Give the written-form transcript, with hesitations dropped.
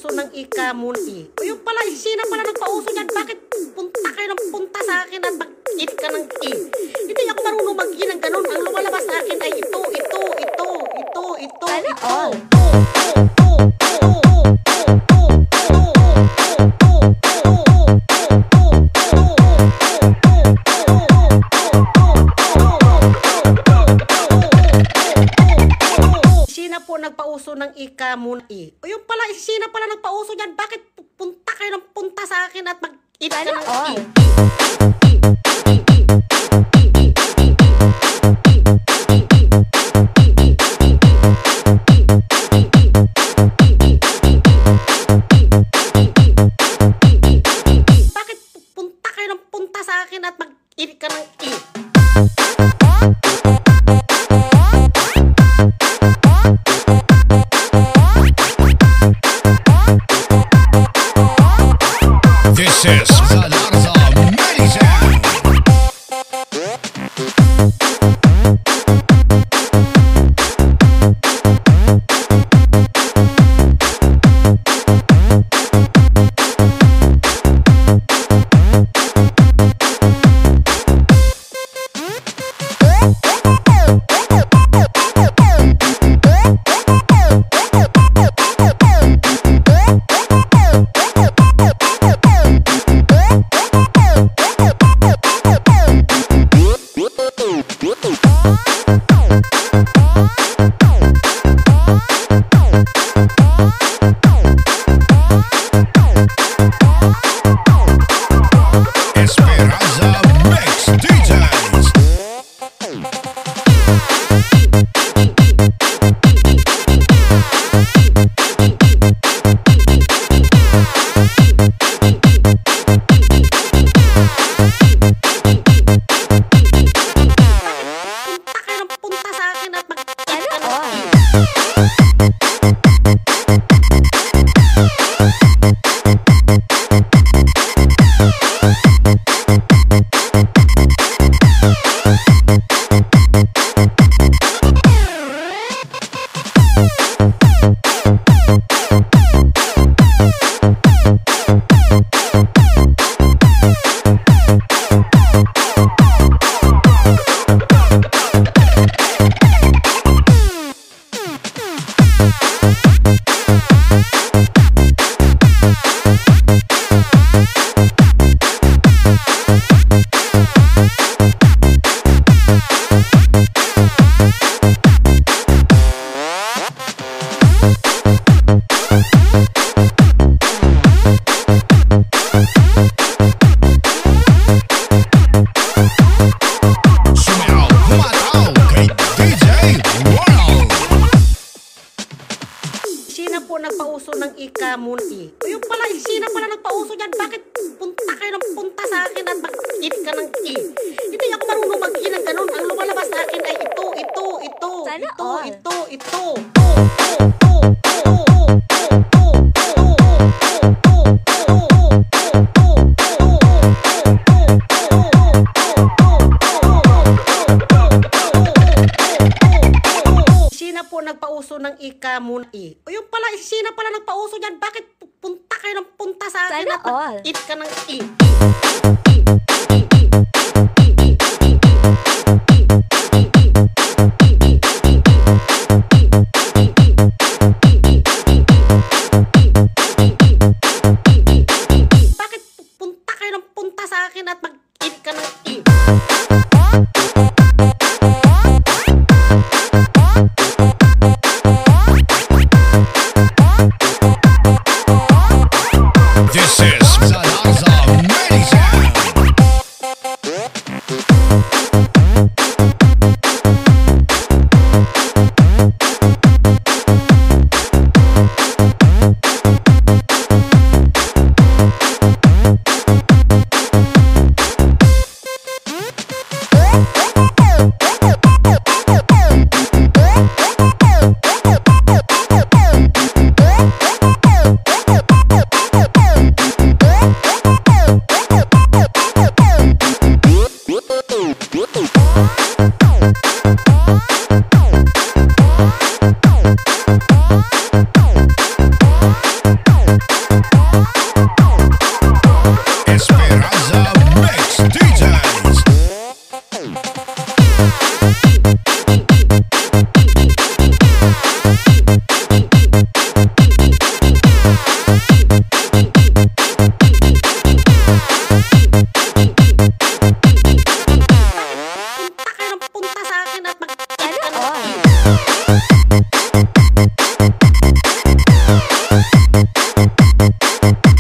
nagpauso ng ika-muni. O yung pala, sina pala nagpauso niyan. Bakit punta kayo ng punta sa akin at mag-it ka ng i? Hindi ako marunong mag-i ng ganun. Ang lumalabas sa akin ay ito. Nagpauso ng ika-muni. O yung pala, sina pala nagpauso niyan. Bakit punta kayo ng punta sa akin at mag-it ka ng i? Bakit punta kayo ng punta sa akin at mag-it ka ng i? This is Zalarza Medicine. Nagpauso ng ika-muni. O yung pala, sina pala nagpauso niyan. Bakit punta kayo ng punta sa akin at mag-it ka ng i? Hindi ako marunong mag-i ng ganun. Ang lumalabas sa akin ay ito. Nagpauso ng ika-muni. O yung pala, sina pala nagpauso niyan. Bakit punta kayo ng punta sa akin at mag-it ka ng i? Bakit punta kayo ng punta sa akin at mag-it ka ng i? This is Zalarza Medicine. Thank you.